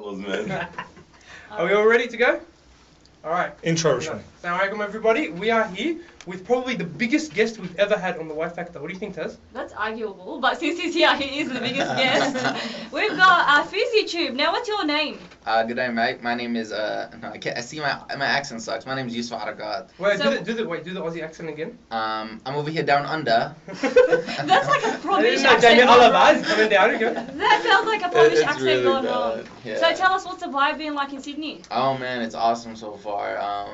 levels, man. Are we all ready to go? Alright. Intro, Rishmi. Assalamualaikum everybody. We are here with probably the biggest guest we've ever had on the YFactor. What do you think, Taz? That's arguable, but since he's here, he is the biggest guest. We've got FOUSEYTUBE. Now, what's your name? Good day, mate. My name is no, I can't. I see my accent sucks. My name is Yousef Erakat. Wait, So- do the Aussie accent again. I'm over here down under. That's like a Provish No, accent. Daniel going Alaba on. is coming down again. That felt like a Provish It's accent really going bad, on. yeah. So tell us, what's the vibe been like in Sydney? Oh man, it's awesome so far.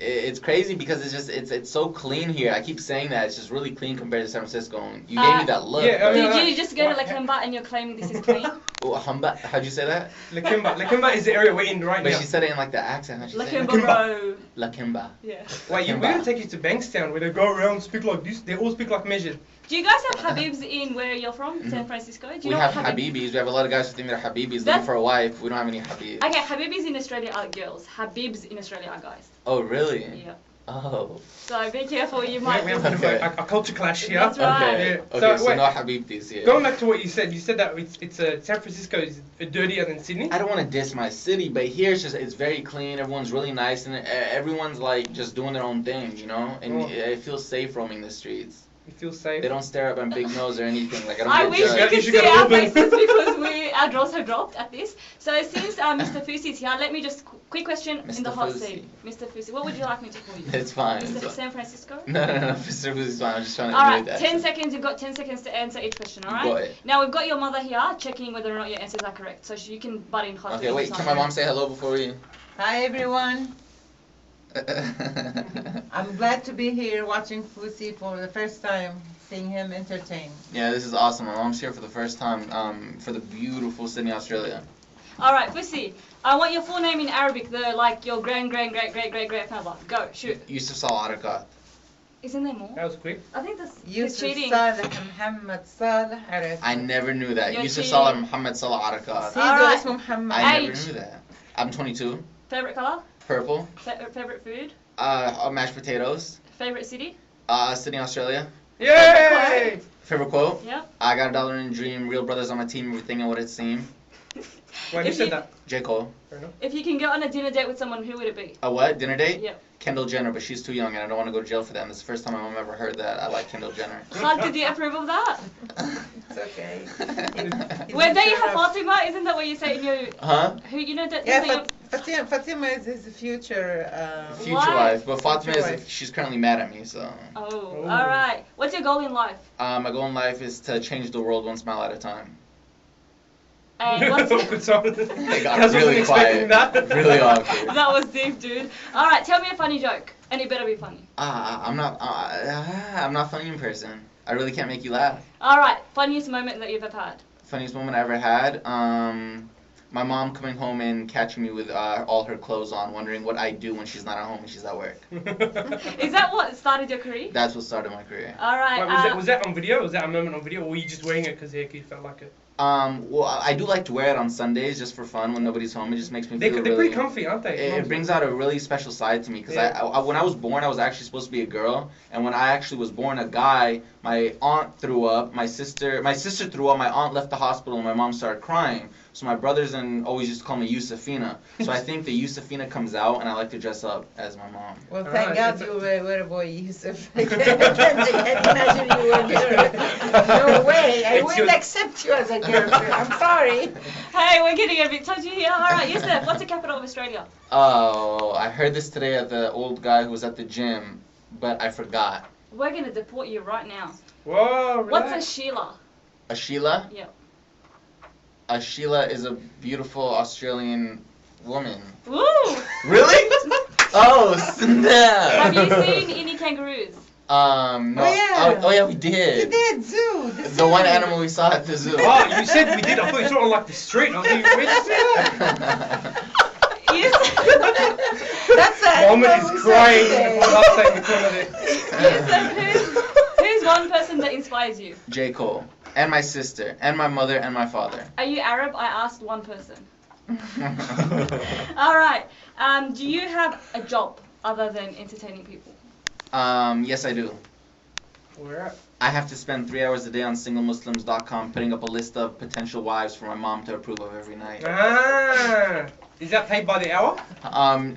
It's crazy because it's so clean here. I keep saying that it's just really clean compared to San Francisco. And you gave me that look. yeah, but- Did you just go to Lakemba and you're claiming this is clean? Oh, Humba, how'd you say that? Lakemba is the area we're in right But now. she said it in like the accent. How'd she say Lakemba, it? bro. Lakemba. Yeah. Wait, we're gonna take you to Bankstown where they go around speak like this. They all speak like measured. Do you guys have Habibs in where you're from, San Francisco? Do you We know have what Habib? Habibis. We have a lot of guys who think they're Habibis looking That's- for a wife. We don't have any Habibs. Okay, Habibis in Australia are girls. Habibs in Australia are guys. Oh really? Yeah. Oh. So be careful, you We might. have a bit of Okay. a culture clash here. That's right. Okay. Yeah. Okay. So, So wait. no Habibis here. Going back to what you said that it's San Francisco is dirtier than Sydney. I don't want to diss my city, but here it's very clean. Everyone's really nice, and everyone's like just doing their own thing, you know. And Oh. it feels safe roaming the streets. You feel safe. They don't stare up my big nose or anything. Like I don't I get wish you judged. could should see get our open. faces because our jaws have dropped at this. So since Mr. Fousey is here, let me just quick question in the Mr. hot Fousey. seat. Mr. Fousey, what would you like me to call you? It's fine. It's Mr. fine. San Francisco? No, Mr. Fousey's fine. I'm just trying to Alright, avoid that. 10 seconds. You've got 10 seconds to answer each question, Got alright? it. Now we've got your mother here checking whether or not your answers are correct. So you can butt in hot Okay, wait. Can my mom say hello before we? Hi everyone. I'm glad to be here watching Fousey for the first time, seeing him entertain. Yeah, this is awesome. My mom's here for the first time. For the beautiful Sydney, Australia. Alright, Fousey, I want your full name in Arabic, like your great-great-great-great-great-grandfather. Go, shoot. Yousef Erakat. Isn't there more? That was quick. I think that's he's Yousef cheating. Saleh Muhammad Saleh Erakat. I never knew that. You're Yousef cheating. Saleh Muhammad Saleh Erakat. Sido Alright. اسمه محمد. I never Age. knew that. I'm 22. Favorite color? Purple. Favorite food? Mashed potatoes. Favorite city? Sydney, Australia. Yay! Favorite quote? Yeah. I got $1 in a dream. Real brothers on my team. Everything and what it seemed. Wait, who If said you- that? J. Cole. Fair enough. If you can go on a dinner date with someone, who would it be? A what? Dinner date? Yeah. Kendall Jenner, but she's too young and I don't want to go to jail for that. And this is the first time my mom ever heard that. I like Kendall Jenner. Khalid, did you approve of that? It's okay. Where there you have Fatima, isn't that what you say in your... Huh? Who, you know that... Yeah, that Fatima is his future. Future Why? wife. But Fatima Future is, wife. she's currently mad at me, so. Oh, Ooh. alright. What's your goal in life? My goal in life is to change the world one smile at a time. And what's... Good song. It got Kaz wasn't really expecting quiet. that. Really awkward. That was deep, dude. Alright, tell me a funny joke. And it better be funny. I'm not funny in person. I really can't make you laugh. Alright, funniest moment that you've ever had. Funniest moment I ever had, my mom coming home and catching me with all her clothes on, wondering what I do when she's not at home and she's at work. Is that what started your career? That's what started my career. Alright, Wait, was that on video? Was that a moment on video, or were you just wearing it because you felt like it? Well, I do like to wear it on Sundays just for fun when nobody's home. It just makes me They're feel pretty really... comfy, aren't they? It brings out a really special side to me because Yeah. when I was born, I was actually supposed to be a girl, and when I actually was born a guy, my aunt threw up, my sister threw up, my aunt left the hospital, and my mom started crying. So my brothers always used to call me Yousefina. So I think the Yousefina comes out, and I like to dress up as my mom. Well, Alright, thank God it's you were a boy, Yusuf. I can't imagine you were a girl. No way. I It's wouldn't your- accept you as a girlfriend. I'm sorry. Hey, we're getting a bit touchy here. Alright, Yousef, what's the capital of Australia? Oh, I heard this today at the old guy who was at the gym, but I forgot. We're gonna deport you right now. Whoa, What's a relax. Sheila? A Sheila? Yeah. A Sheila is a beautiful Australian woman. Woo! Really? Oh, Have snap! you seen any kangaroos? No. Oh, yeah. Oh, yeah, we You did. did, zoo. The one animal we saw at the zoo. Oh, you said we did. I thought you saw it on like the street. I was like, where'd you see that? Yes. That's the Woman animal is who crying said in the outside the corner there. Yousef, who's one person that inspires you? J. Cole. And my sister. And my mother and my father. Are you Arab? I asked one person. Alright. Do you have a job other than entertaining people? Yes, I do. Where at? I have to spend 3 hours a day on singlemuslims.com putting up a list of potential wives for my mom to approve of every night. Ah, is that paid by the hour?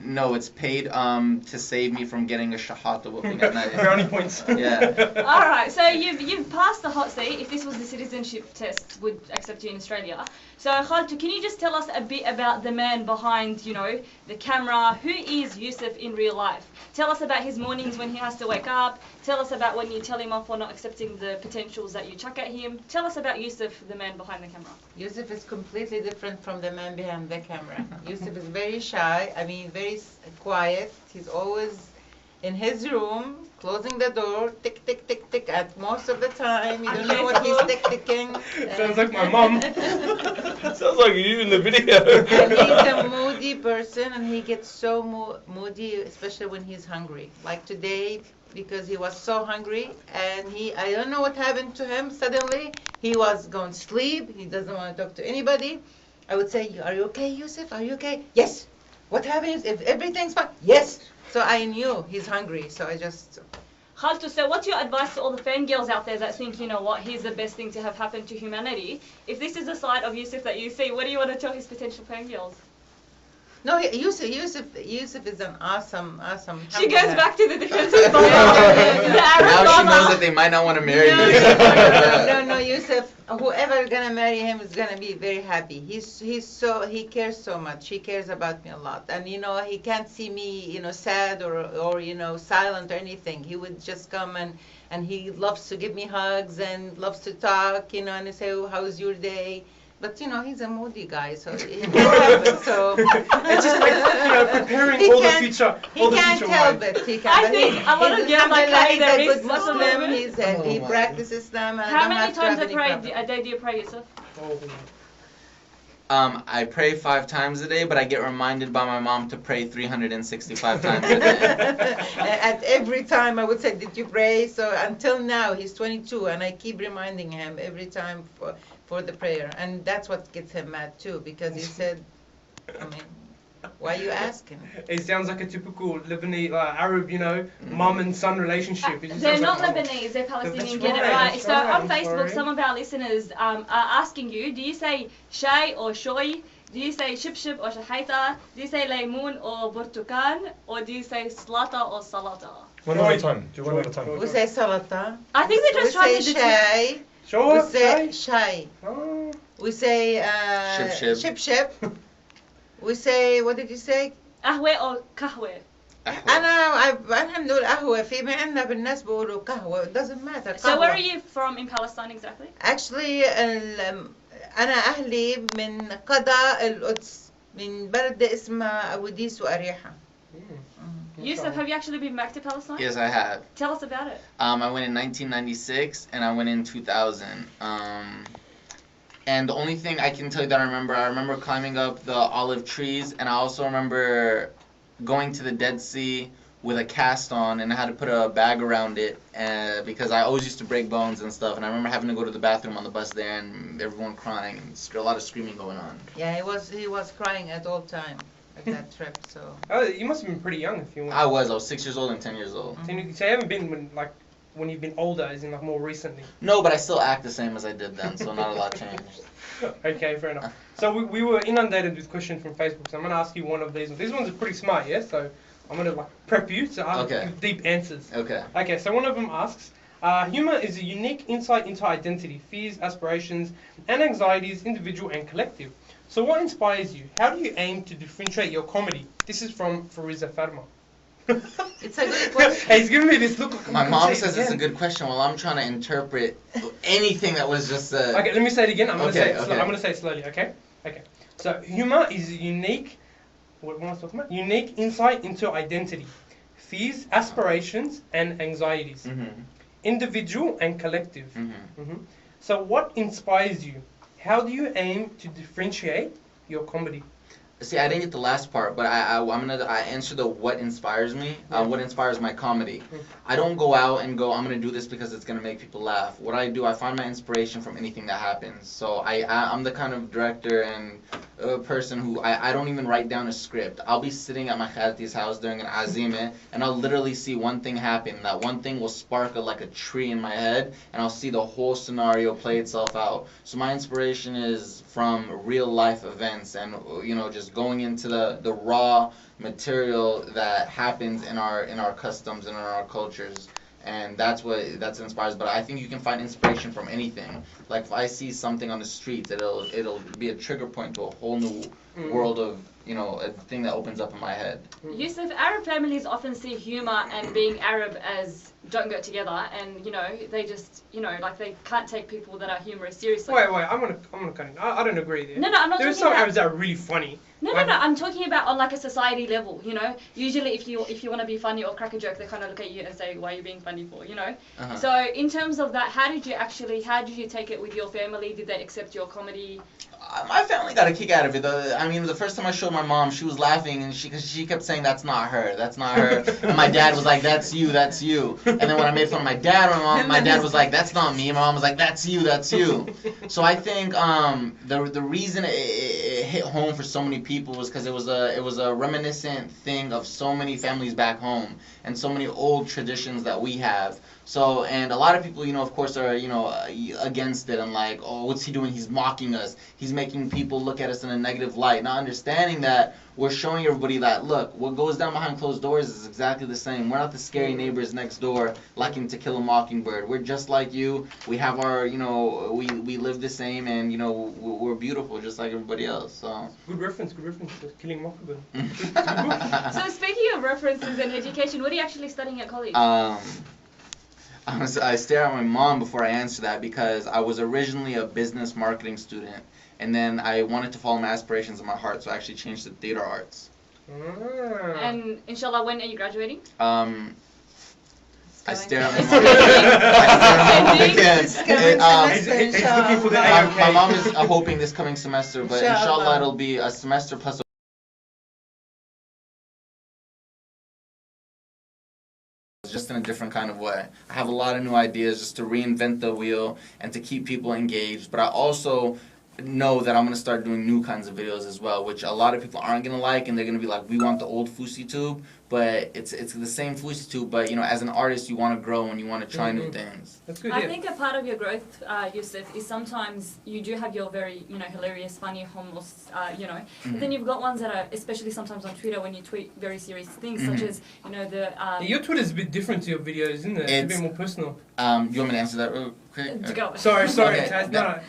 No, it's paid to save me from getting a shahata whooping at night. Brownie points. Yeah. All right, so you've passed the hot seat. If this was the citizenship test, would accept you in Australia. So Khaltu, can you just tell us a bit about the man behind, you know, the camera? Who is Yousef in real life? Tell us about his mornings when he has to wake up. Tell us about when you tell him off for not accepting the potentials that you chuck at him. Tell us about Yousef, the man behind the camera. Yousef is completely different from the man behind the camera. Yousef is very shy, very quiet. He's always in his room, closing the door, tick, tick, tick, tick, at most of the time. You don't know what he's tick-ticking. Sounds like my mom. Sounds like you in the video. And he's a moody person, and he gets so moody, especially when he's hungry. Like today, because he was so hungry, and I don't know what happened to him. Suddenly, he was going to sleep. He doesn't want to talk to anybody. I would say, are you okay, Yousef? Are you okay? Yes. What happens if everything's fine? Yes. So I knew he's hungry, so I just... Khaltu, so what's your advice to all the fangirls out there that think, you know what, he's the best thing to have happened to humanity? If this is a side of Yousef that you see, what do you want to tell his potential fangirls? No, Yousef is an awesome. She goes back to the defensive ball. Now she knows that they might not want to marry me. No, Yousef. Whoever gonna marry him is gonna be very happy. He cares so much. He cares about me a lot, and he can't see me sad or silent or anything. He would just come and he loves to give me hugs and loves to talk, and he say, oh, how's your day? But he's a moody guy, so it can't help it. So It's just like, preparing all the future. He can't help it. He can't. I think a lot of girls like carry their he's a good wrists a little Muslim. bit. He practices them. And How I don't many have to times have any problem. a day do you pray, Yousef? I pray 5 times a day, but I get reminded by my mom to pray 365 times a day. At every time I would say, did you pray? So until now, he's 22, and I keep reminding him every time for the prayer. And that's what gets him mad too, because he said, why are you asking? It sounds like a typical Lebanese, Arab, mum and son relationship. It just They're sounds not like, Lebanese, they're Palestinian, That's get it right, right. that's So right, on I'm Facebook, sorry. some of our listeners are asking you, do you say shay or shoy? Do you say shib or shahaita? Do you say laymoon or burtukan? Or do you say slata or salata? One at a time. Do one at a time. We say salata. I think they're just We trying say to shay. Sure, We say shay. shay. Oh. We say Shib. shib. We say, what did you say? Ahwe or kahwe? أنا بنقول قهوة في ما عندنا بالناس بيقولوا قهوة. It doesn't matter. So where are قهوة. you from in Palestine exactly? Actually أنا أهلي من قضاء القدس من بلد اسمها أبوديس وأريحة. Yousef, have you actually been back to Palestine? Yes, I have. Tell us about it. I went in 1996 and I went in 2000. And the only thing I can tell you that I remember climbing up the olive trees, and I also remember going to the Dead Sea with a cast on, and I had to put a bag around it because I always used to break bones and stuff. And I remember having to go to the bathroom on the bus there, and everyone crying and a lot of screaming going on. Yeah, he was crying at all time at that trip. So. Oh, you must have been pretty young if you went. I was 6 years old and 10 years old. So you haven't been when you've been older, as in more recently. No, but I still act the same as I did then, so not a lot changed. Okay, fair enough. So we were inundated with questions from Facebook, so I'm going to ask you one of these. These ones are pretty smart, yeah? So I'm going to prep you to ask you deep answers. Okay. Okay, so one of them asks, humor is a unique insight into identity, fears, aspirations, and anxieties, individual and collective. So what inspires you? How do you aim to differentiate your comedy? This is from FOUSEYTUBE. It's a good question. Hey, he's giving me this look. My mom says it's a good question while I'm trying to interpret anything that was just said. Okay, let me say it again. I'm going Okay, to say it slowly, okay? Okay. So humor is a unique, what am I talking about? Unique insight into identity, fears, aspirations, and anxieties. Individual and collective. So what inspires you? How do you aim to differentiate your comedy? See, I didn't get the last part, but I answer the what inspires me, what inspires my comedy. I don't go out and go, I'm gonna do this because it's gonna make people laugh. What I do, I find my inspiration from anything that happens. So I'm the kind of director and person who I don't even write down a script. I'll be sitting at my khalti's house during an azime, and I'll literally see one thing happen. That one thing will sparkle like a tree in my head, and I'll see the whole scenario play itself out. So my inspiration is from real life events, and just going into the raw material that happens in our customs and in our cultures. And that's inspires. But I think you can find inspiration from anything. Like if I see something on the streets, it'll be a trigger point to a whole new world of a thing that opens up in my head. Yousef, Arab families often see humor and being Arab as don't go together, and they just like they can't take people that are humorous seriously. Wait, I'm gonna cut in. I don't agree there. No, I'm not. There's talking some about... Arabs that are really funny. No, I'm talking about on like a society level, Usually if you want to be funny or crack a joke, they kind of look at you and say, why are you being funny for, Uh-huh. So in terms of that, how did you take it with your family? Did they accept your comedy? My family got a kick out of it. I mean, the first time I showed my mom, she was laughing, and she kept saying, that's not her, that's not her. And my dad was like, that's you, that's you. And then when I made fun of my dad or my mom, my dad was like, that's not me. And my mom was like, that's you, that's you. So I think the reason it hit home for so many people was because it was a reminiscent thing of so many families back home and so many old traditions that we have. So, and a lot of people, of course, are, against it and like, oh, what's he doing? He's mocking us. He's making people look at us in a negative light. Not understanding that we're showing everybody that, look, what goes down behind closed doors is exactly the same. We're not the scary neighbors next door liking To Kill a Mockingbird. We're just like you. We have our, we live the same, and, we're beautiful just like everybody else. So. Good reference to Killing Mockingbird. So speaking of references and education, what are you actually studying at college? I stare at my mom before I answer that because I was originally a business marketing student, and then I wanted to follow my aspirations in my heart, so I actually changed to theater arts. And inshallah, when are you graduating? I stare at my mom again. My mom is hoping this coming semester, but inshallah it'll be a semester plus just in a different kind of way. I have a lot of new ideas just to reinvent the wheel and to keep people engaged, but I also know that I'm going to start doing new kinds of videos as well, which a lot of people aren't going to like, and they're going to be like, we want the old FOUSEYTUBE, but it's the same FOUSEYTUBE, but as an artist you want to grow and you want to try new things. That's good. I think a part of your growth, Yousef, is sometimes you do have your very, hilarious, funny, hummus, but then you've got ones that are, especially sometimes on Twitter when you tweet very serious things, such as, your Twitter's a bit different to your videos, isn't it? It's a bit more personal. You want me to answer that real quick? Go. Sorry. Okay.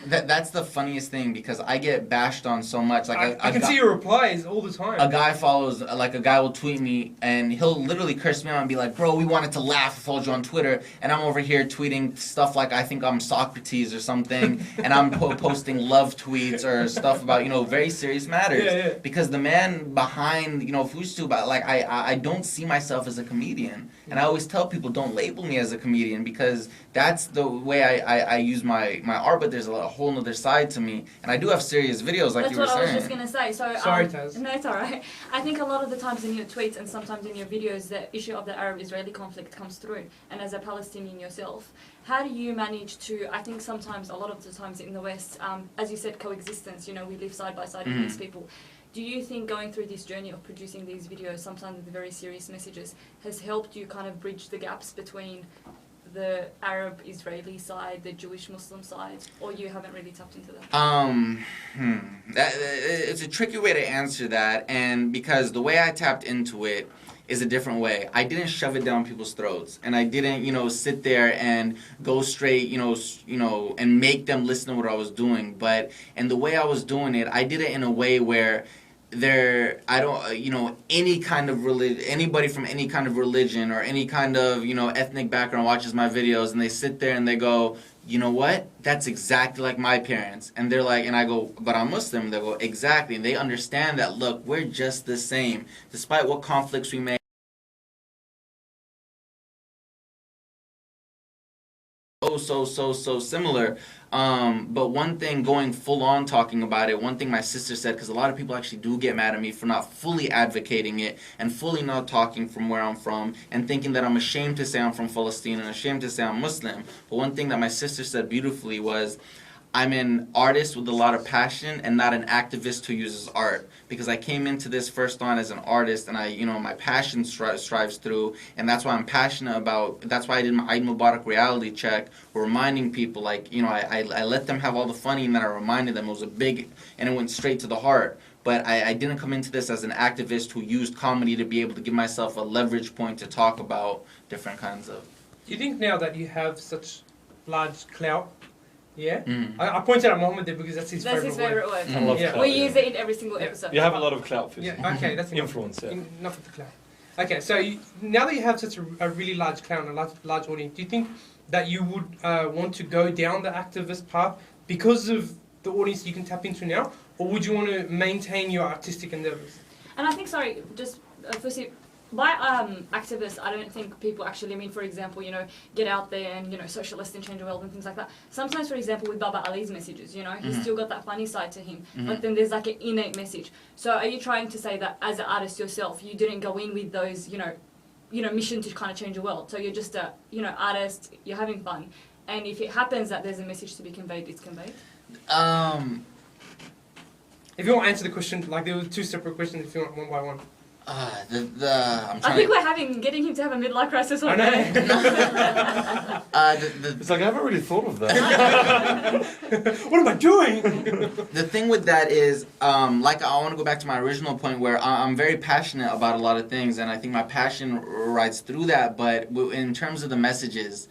That's the funniest thing because I get bashed on so much. Like I can see your replies all the time. A guy will tweet me and he'll literally curse me out and be like, bro, we wanted to laugh, I followed you on Twitter, and I'm over here tweeting stuff like I think I'm Socrates or something, and I'm posting love tweets or stuff about, very serious matters. Yeah. Because the man behind, FOUSEYTUBE, like I don't see myself as a comedian. And I always tell people, don't label me as a comedian because that's the way I use my art, but there's a whole other side to me. And I do have serious videos like you were saying. That's what I was just going to say. So, sorry, Taz. No, it's alright. I think a lot of the times in your tweets and sometimes in your videos, the issue of the Arab-Israeli conflict comes through. And as a Palestinian yourself, how do you manage to, I think sometimes, a lot of the times in the West, as you said, coexistence, we live side by side with these people. Do you think going through this journey of producing these videos, sometimes with very serious messages, has helped you kind of bridge the gaps between the Arab-Israeli side, the Jewish-Muslim side, or you haven't really tapped into that? It's a tricky way to answer that, and because the way I tapped into it is a different way. I didn't shove it down people's throats, and I didn't, sit there and go straight, and make them listen to what I was doing. But and the way I was doing it, I did it in a way where any kind of anybody from any kind of religion or any kind of, ethnic background watches my videos and they sit there and they go, you know what? That's exactly like my parents. And they're like, and I go, but I'm Muslim. They go, exactly. And they understand that, look, we're just the same. Despite what conflicts we may so similar. But one thing, going full on talking about it, one thing my sister said, because a lot of people actually do get mad at me for not fully advocating it and fully not talking from where I'm from and thinking that I'm ashamed to say I'm from Palestine and ashamed to say I'm Muslim. But one thing that my sister said beautifully was, I'm an artist with a lot of passion and not an activist who uses art. Because I came into this first on as an artist, and my passion strives through, and that's why I'm passionate about. That's why I did my Eid Mubarak reality check, reminding people, like, I let them have all the funny, and then I reminded them it was and it went straight to the heart. But I didn't come into this as an activist who used comedy to be able to give myself a leverage point to talk about different kinds of. Do you think now that you have such large clout? Yeah? Mm. I pointed out Mohammed there because that's his favorite word. I love clout, We use it in every single episode. You have a lot of clout, Yeah, okay, that's influence. Yeah. Enough of the clout. Okay, so now that you have such a really large clout and a large audience, do you think that you would want to go down the activist path because of the audience you can tap into now, or would you want to maintain your artistic endeavors? And I think, sorry, just firstly, by activists, I don't think people actually mean, for example, get out there and, socialist and change the world and things like that. Sometimes, for example, with Baba Ali's messages, he's still got that funny side to him, but then there's like an innate message. So are you trying to say that as an artist yourself, you didn't go in with those, mission to kind of change the world? So you're just a, artist, you're having fun. And if it happens that there's a message to be conveyed, it's conveyed? If you want to answer the question, like there were two separate questions, if you want one by one. I think we're getting him to have a midlife crisis on there. It's like, I haven't really thought of that. What am I doing? The thing with that is, I want to go back to my original point where I'm very passionate about a lot of things, and I think my passion rides through that, but in terms of the messages,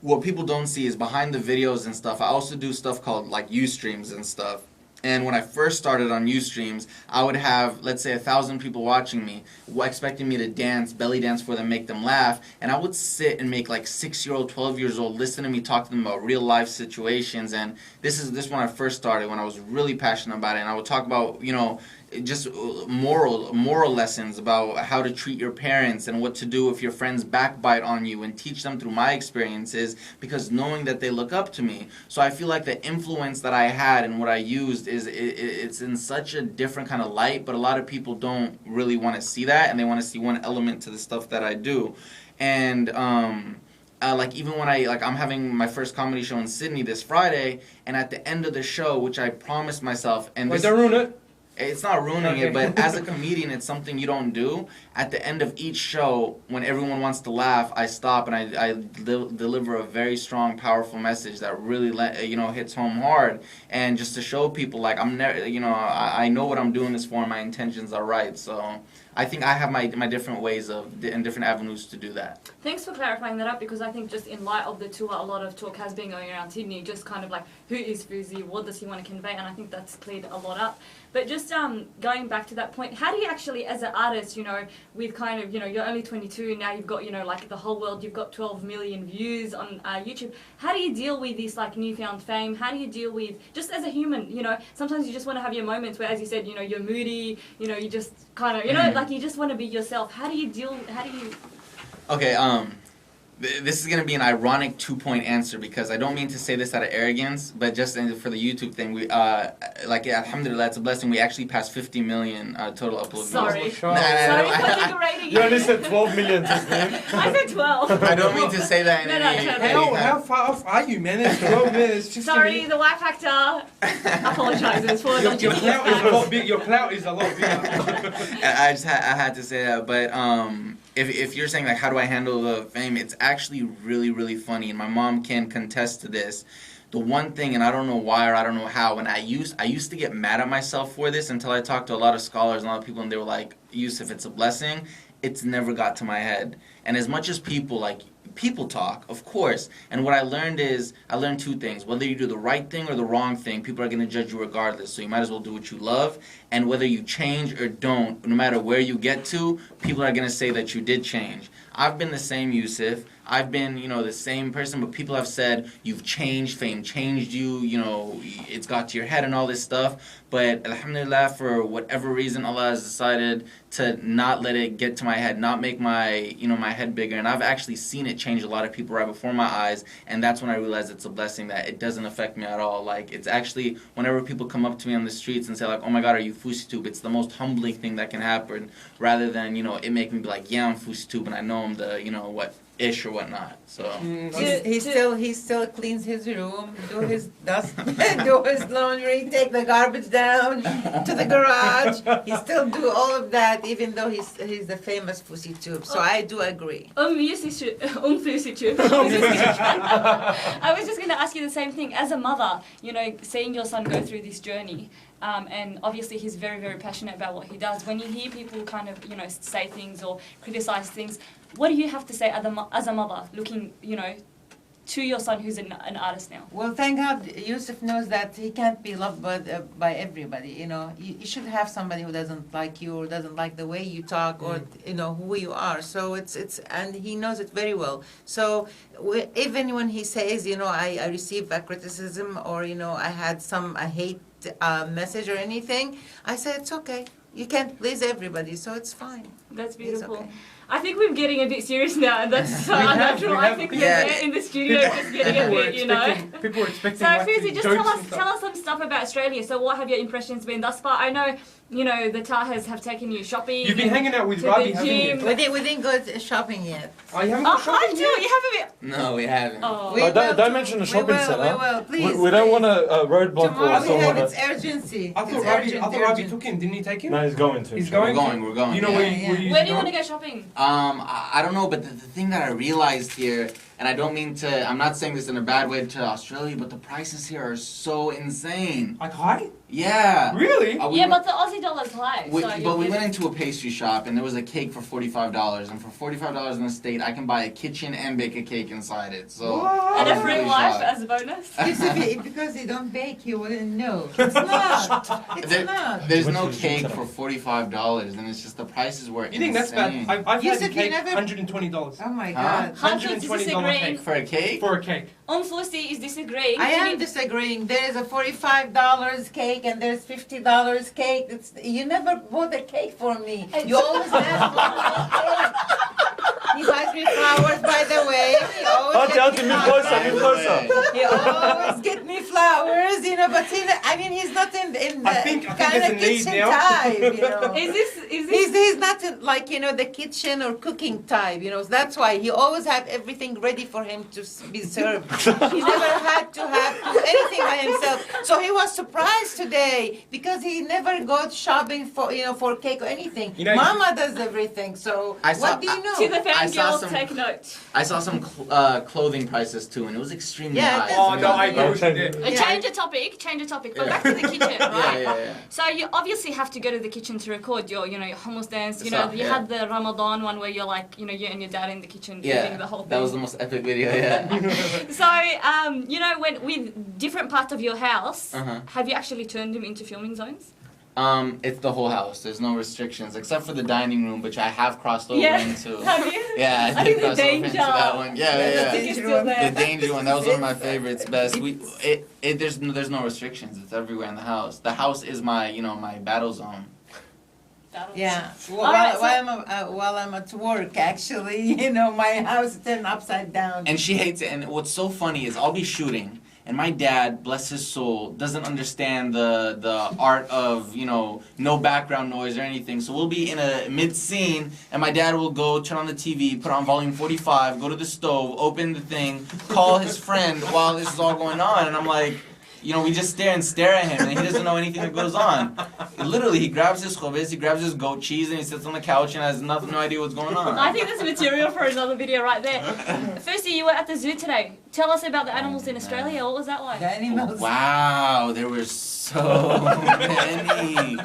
what people don't see is behind the videos and stuff, I also do stuff called like Ustreams and stuff. And when I first started on Ustreams, I would have, let's say, 1,000 people watching me, expecting me to dance, belly dance for them, make them laugh. And I would sit and make like 6-year-old, 12 years old, listen to me talk to them about real life situations. And this when I first started, when I was really passionate about it. And I would talk about, just moral lessons about how to treat your parents and what to do if your friends backbite on you, and teach them through my experiences, because knowing that they look up to me. So I feel like the influence that I had and what I used it's in such a different kind of light, but a lot of people don't really want to see that, and they want to see one element to the stuff that I do. And even when I'm having my first comedy show in Sydney this Friday, and at the end of the show, which I promised myself, and don't ruin it. It's not ruining it, but as a comedian, it's something you don't do. At the end of each show, when everyone wants to laugh, I stop and I deliver a very strong, powerful message that really hits home hard, and just to show people like I'm never, I know what I'm doing this for, and my intentions are right. So I think I have my different ways and different avenues to do that. Thanks for clarifying that up, because I think just in light of the tour, a lot of talk has been going around Sydney, just kind of like, who is Fousey, what does he want to convey, and I think that's cleared a lot up. But just going back to that point, how do you actually, as an artist, with kind of, you're only 22, now you've got, like the whole world, you've got 12 million views on YouTube. How do you deal with this like newfound fame? How do you deal with, just as a human, sometimes you just want to have your moments where, as you said, you're moody, you just kind of, like you just want to be yourself. How do you Okay, this is going to be an ironic 2-point answer, because I don't mean to say this out of arrogance, but just for the YouTube thing, we alhamdulillah, it's a blessing. We actually passed 50 million total upload Sorry. views. Sorry for degrading You only said 12 million, Tasnim. I said 12. I don't mean to say that in How far off are you, man? It's 12 minutes. Sorry, the YFactor apologizes for your clout is a lot big. Your clout is a lot bigger. I had to say that, but if you're saying like how do I handle the fame, it's actually really, really funny, and my mom can contest to this. The one thing, and I don't know why or I don't know how, and I used to get mad at myself for this until I talked to a lot of scholars and a lot of people, and they were like, Yousef, it's a blessing. It's never got to my head. And as much as people talk, of course, and what I learned two things. Whether you do the right thing or the wrong thing, people are going to judge you regardless, so you might as well do what you love. And whether you change or don't, no matter where you get to, people are going to say that you did change. I've been the same Yousef. I've been, the same person, but people have said, you've changed, fame changed you, it's got to your head and all this stuff. But alhamdulillah, for whatever reason, Allah has decided to not let it get to my head, not make my, my head bigger. And I've actually seen it change a lot of people right before my eyes. And that's when I realized it's a blessing that it doesn't affect me at all. Like, it's actually, whenever people come up to me on the streets and say like, oh my God, are you FOUSEYTUBE? It's the most humbling thing that can happen, rather than, it making me be like, yeah, I'm FOUSEYTUBE and I know I'm the, ish or whatnot. So He still cleans his room, do his dust, do his laundry, take the garbage down to the garage. He still do all of that, even though he's the famous FOUSEYTUBE. So I do agree. FOUSEYTUBE. I was just going to ask you the same thing. As a mother, seeing your son go through this journey, and obviously he's very, very passionate about what he does. When you hear people kind of, say things or criticize things, what do you have to say as a mother, looking, to your son who's an artist now? Well, thank God Yousef knows that he can't be loved by everybody. You should have somebody who doesn't like you or doesn't like the way you talk or who you are. So it's and he knows it very well. So even when he says I receive a criticism or I had a hate message or anything, I say it's okay. You can't please everybody, so it's fine. That's beautiful. Okay. I think we're getting a bit serious now, and that's so unnatural. I think we're there in the studio just getting a bit, People were expecting So, like, Fousey, just jokes and tell us some stuff about Australia. So, what have your impressions been thus far? I know, the Tahas have taken you shopping. You've been hanging out with to Rabi, the haven't you? gym. We didn't go shopping yet. Oh, you haven't Oh, gone hi, shopping Jill, yet? you haven't been. no, we haven't. Oh. We don't will mention the we shopping will, centre. We will, please. We don't want a roadblock or Tomorrow we someone. have, it's urgency. I It's thought urgent, Rabi urgent. took him. Didn't he take him? No, he's going to. He's We're going. going. We're going. You know yeah. Where do you want to go shopping? I don't know, but the thing that I realized here, and I don't mean to, I'm not saying this in a bad way to Australia, but the prices here are so insane. Like high? Yeah. Really? Yeah, but the Aussie dollar's high. But we went into a pastry shop and there was a cake for $45, and for $45 in the state, I can buy a kitchen and bake a cake inside it. So What? And I a was free really wife shocked. as a bonus. Because you don't bake, you wouldn't know. It's not. It's not. There's no cake for $45, and it's just the prices were You think that's insane. bad? I've Yes, had a if you cake, never- $120 Oh my Huh? God. Hunter's $120 disagreeing. cake For a cake? for a cake. Fousey is disagreeing. I am disagreeing. There is a $45 cake and there's $50 cake. You never bought a cake for me. You always ask for He buys me flowers, by the way. He always Auntie, gets auntie, me move flowers. closer, move closer. He always get me flowers, but he's not in the I think kind there's of a need kitchen now. type, Is this? He's not like the kitchen or cooking type, so that's why he always have everything ready for him to be served. He never had to do anything by himself. So he was surprised today because he never goes shopping for cake or anything. Mama does everything. So what do you know? To the I saw fangirls, some- take note. I saw some clothing prices too, and it was extremely Yeah, high. it is. Oh, no, I agree with you there. Change the topic. But Yeah. back to the kitchen, right? Yeah. So you obviously have to go to the kitchen to record your hummus dance. You Yeah. had the Ramadan one where you're like, you and your dad in the kitchen eating the whole thing. That was the most epic video, yeah. So, when with different parts of your house, Uh-huh. have you actually turned them into filming zones? It's the whole house. There's no restrictions, except for the dining room, which I have crossed over Yeah. into. Have you? Yeah, I I did think the cross over into danger. that one. Yeah. I think it's still there. The danger one. That was one of my favorites. Best. There's no restrictions. It's everywhere in the house. The house is my my battle zone. Yeah. Alright, While I'm at work, actually, my house is turned upside down. And she hates it. And what's so funny is I'll be shooting, and my dad, bless his soul, doesn't understand the art of no background noise or anything. So we'll be in a mid scene, and my dad will go turn on the TV, put on volume 45, go to the stove, open the thing, call his friend while this is all going on, and I'm like. We just stare at him, and he doesn't know anything that goes on. Literally, he grabs his khobez, he grabs his goat cheese, and he sits on the couch and has no idea what's going on. I think there's material for another video right there. Firstly, you were at the zoo today. Tell us about the animals in Australia. What was that like? The animals. Wow, there were so many.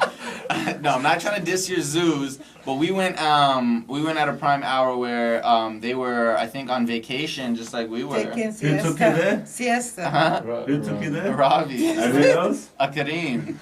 No, I'm not trying to diss your zoos, but we went at a prime hour where they were, I think, on vacation, just like we were. Taking Who took you there? Siesta. Huh? Who took you there? Ravi. Everyone else? Akarim.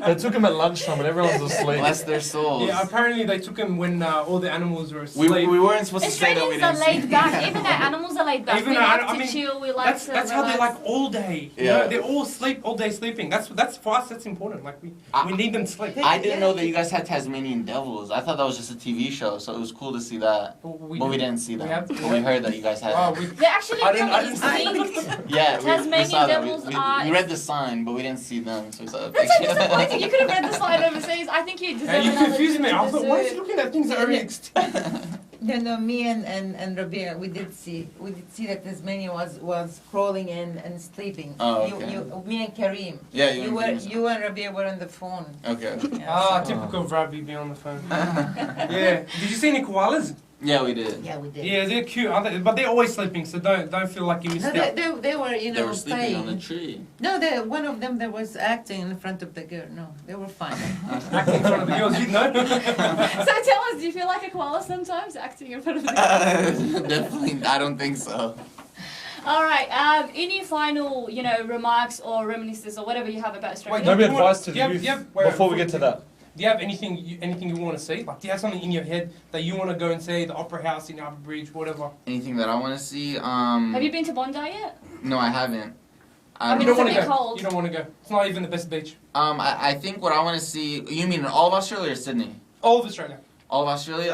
They took him at lunchtime when everyone's asleep. Bless their souls. Yeah, apparently they took him when all the animals were asleep. We weren't supposed to say that we Australians are didn't laid see. back. Even our animals are laid back. Even We our- like I to mean, chill. We like to That's how they're relax. like all day. Yeah. They're all all day sleeping. That's for us. That's important. Like we need them to sleep. I didn't know that you guys had Tasmanian devils. I thought that was just a TV show, so it was cool to see that. But we didn't see that. have- But we heard that you guys had. Oh, They're actually I didn't- I really didn't- extinct. Yeah, we Tasmanian saw that. devils We are- read the sign, but we didn't see them, so we saw the That's so picture. disappointing. You could have read the slide overseas. I think you deserve you another confused me. trip I to was the like, why is zoo. he looking at things that are already extinct? No, me and Rabia, we did see that Tasmania was crawling and sleeping. Oh, okay. Me and Kareem. Yeah, you and Rabia were on the phone. Okay. Yeah, Typical of Rabi being on the phone. Yeah. Did you see any koalas? Yeah, we did. Yeah, we did. Yeah, they're cute, aren't they? But they're always sleeping, so don't feel like you missed out. They were, They were sleeping playing. on the tree. No, one of them that was acting in front of the girl. No, they were fine. Acting in front of the girls, you know? So tell us, do you feel like a koala sometimes acting in front of the Definitely, I don't think so. All right. Any final, remarks or reminiscences or whatever you have about Australia? Maybe Do you advice to do you the have- youth wait, before we get to that. Do you have anything you want to see? Like, do you have something in your head that you want to go and see? The Opera House in Upper Bridge, whatever. Anything that I want to see? Have you been to Bondi yet? No, I haven't. I mean, You it's don't a want to bit go. cold. You don't want to go. It's not even the best beach. I think what I want to see. You mean in all of Australia or Sydney? All of Australia. All of Australia.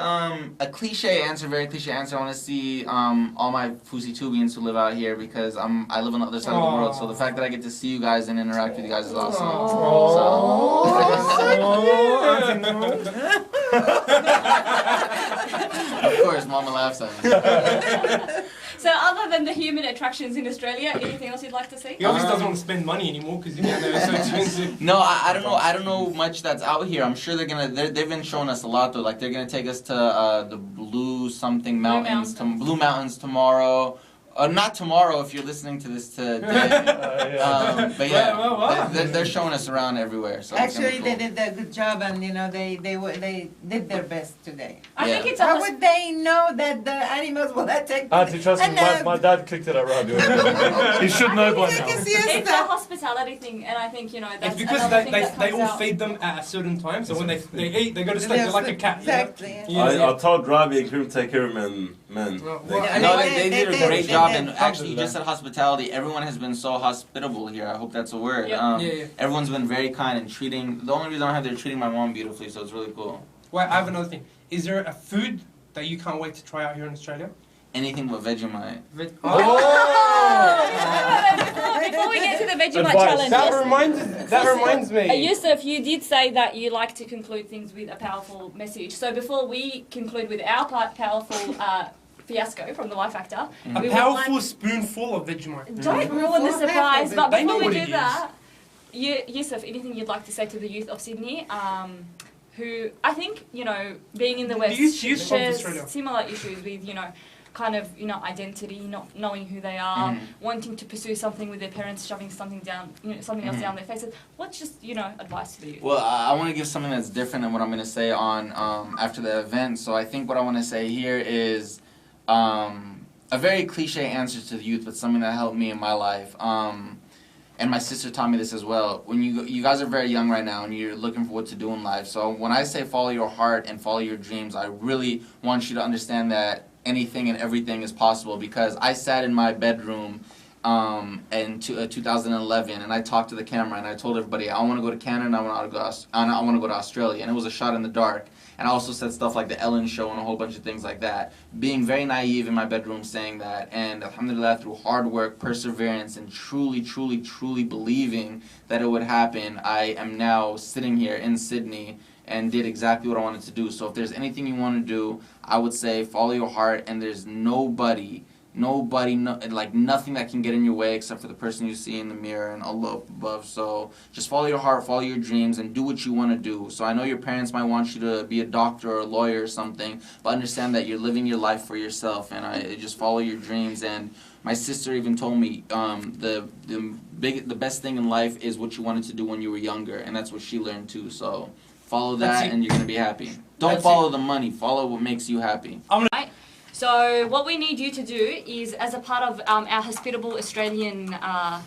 A cliche answer, very cliche answer. I want to see all my FOUSEYTubians who live out here because I live on the other side of the world. So the fact that I get to see you guys and interact with you guys is awesome. Of course, Mama laughs at me. So other than the human attractions in Australia, anything else you'd like to see? He obviously doesn't want to spend money anymore because they're so expensive. No, I don't know. I don't know much that's out here. I'm sure they've been showing us a lot though. Like they're gonna take us to the Blue something mountains, Blue Mountains tomorrow. Not tomorrow if you're listening to this today. But yeah, they're showing us around everywhere. So Actually, cool. they did a good job, and they did their best today. I think it's a How would they know that the animals will attack? Auntie, trust me, my dad clicked it at Rabi. He should know by now. It's a hospitality thing, and I think that's It's because another thing that they comes all out. feed them at a certain time. So when they eat, they go to sleep. They're like a cat. Exactly. You know? I told Rabi and Kareem to take care of men. Well, No, they did a great job, and did. actually, you just said hospitality. Everyone has been so hospitable here. I hope that's a word. Yep. Yeah. Everyone's been very kind and treating. The only reason I have they're treating my mom beautifully, so it's really cool. Wait, I have another thing. Is there a food that you can't wait to try out here in Australia? Anything but Vegemite. Before we get to the Vegemite Advice. challenge, That reminds me. Yousef, you did say that you like to conclude things with a powerful message. So before we conclude with our powerful fiasco from the YFactor, A we would powerful like- spoonful of Vegemite. Don't ruin the surprise. But They know before we what do it is. that, Yousef, anything you'd like to say to the youth of Sydney? Who I think being in the West youth of shares Australia. similar issues with identity, not knowing who they are, wanting to pursue something with their parents, shoving something down, something else down their faces. What's just advice to the youth? Well, I want to give something that's different than what I'm going to say on after the event. So I think what I want to say here is a very cliche answer to the youth, but something that helped me in my life. And my sister taught me this as well. When you guys are very young right now and you're looking for what to do in life. So when I say follow your heart and follow your dreams, I really want you to understand that anything and everything is possible, because I sat in my bedroom in 2011 and I talked to the camera and I told everybody I want to go to Canada and I want to go to Australia, and it was a shot in the dark. And I also said stuff like the Ellen Show and a whole bunch of things like that, being very naive in my bedroom saying that. And alhamdulillah, through hard work, perseverance, and truly believing that it would happen, I am now sitting here in Sydney and did exactly what I wanted to do. So if there's anything you want to do, I would say follow your heart, and there's nothing that can get in your way except for the person you see in the mirror and Allah up above. So just follow your heart, follow your dreams, and do what you want to do. So I know your parents might want you to be a doctor or a lawyer or something, but understand that you're living your life for yourself, and just follow your dreams. And my sister even told me the best thing in life is what you wanted to do when you were younger, and that's what she learned too. So follow that and you're going to be happy. Don't follow the money, follow what makes you happy. So what we need you to do is, as a part of our hospitable Australian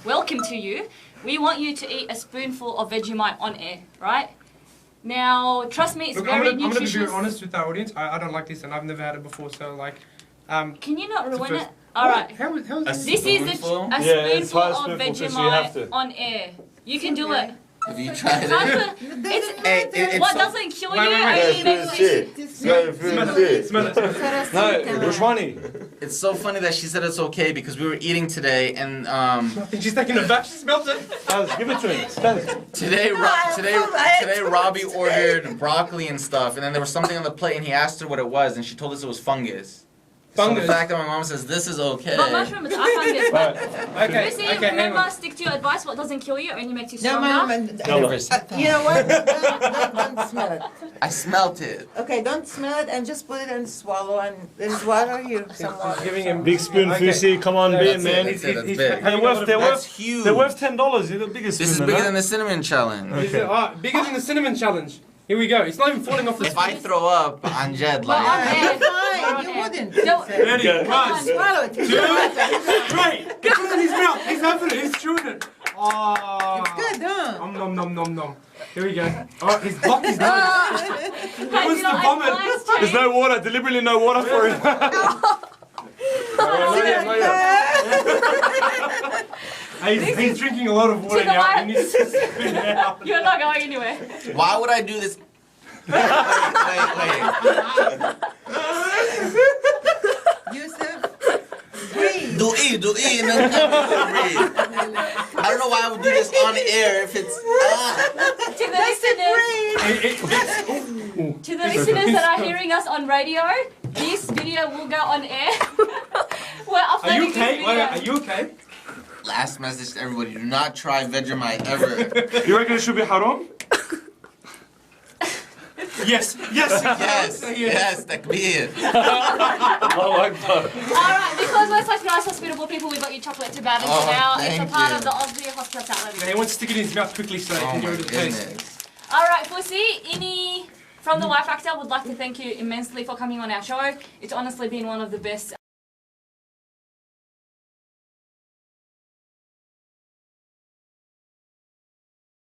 welcome to you, we want you to eat a spoonful of Vegemite on air, right? Now, trust me, it's Look, very I'm gonna nutritious. be honest with our audience. I don't like this, and I've never had it before. So Can you not ruin first- it? All right. How is A this? This is spoonful? a Yeah, it's spoonful hard of spoonful, so you have Vegemite to. on air. You can do it. Have you tried it? What doesn't kill you Wait, wait, only Smell makes you. it. Smell it. Smell it. No, Rushwani. It's so funny that she said it's okay because we were eating today and I think she's taking a bath. She smells it. Give it to him. Smell it. today Robbie ordered broccoli and stuff, and then there was something on the plate and he asked her what it was and she told us it was fungus. So Fungus. the fact that my mom says this is okay. But mushrooms are fungus. But Okay. Lucy, Okay. Hang remember, on. stick to your advice. What doesn't kill you only makes you No, stronger. you know what? Don't smell it. I smelt it. Okay, don't smell it and just put it and swallow. And there's water here. Some water. Giving him Big spoon, Okay. Fousey. Come on, That's be it, a man. that's it, that's He's big. having a lot of- They're That's worth huge. They're worth $10. You're the biggest spoon. This is than bigger that. than the cinnamon challenge. Okay. Bigger than the cinnamon challenge. Here we go. It's not even falling off the If I throw up on Jed, Well, like, I'm there. Fine, you wouldn't. No. Ready? Okay. One, Swallow it. 2, 3. Get it in his mouth. He's having it. He's chewing it. Oh. It's good, huh? Nom nom nom nom nom. Here we go. Oh, he's blocked his nose. Hey, wants you know, to I vomit. glanced There's change. no water. Deliberately no water for him. He's drinking a lot of water To the now. right. He needs to spit it out. You're not going anywhere. why would I do this? Wait. Yousef, breathe. Do it. No, breathe. I don't know why I would do this on air if it's. To the listeners that are hearing us on radio, this video will go on air. We're Are uploading you okay? this Wait, video. are you okay? Last message to everybody: do not try Vegemite ever. You reckon it should be haram? Yes. Yes. Yes, takbir. Oh my God. Alright, because we're such nice hospitable people, we got you chocolate to balance Oh, it out. It's a thank part you. of the Aussie hospitality. He wants to stick it in his mouth quickly so he Oh can my go to the taste. goodness. Alright, Fousey, from the YFactor would like to thank you immensely for coming on our show. It's honestly been one of the best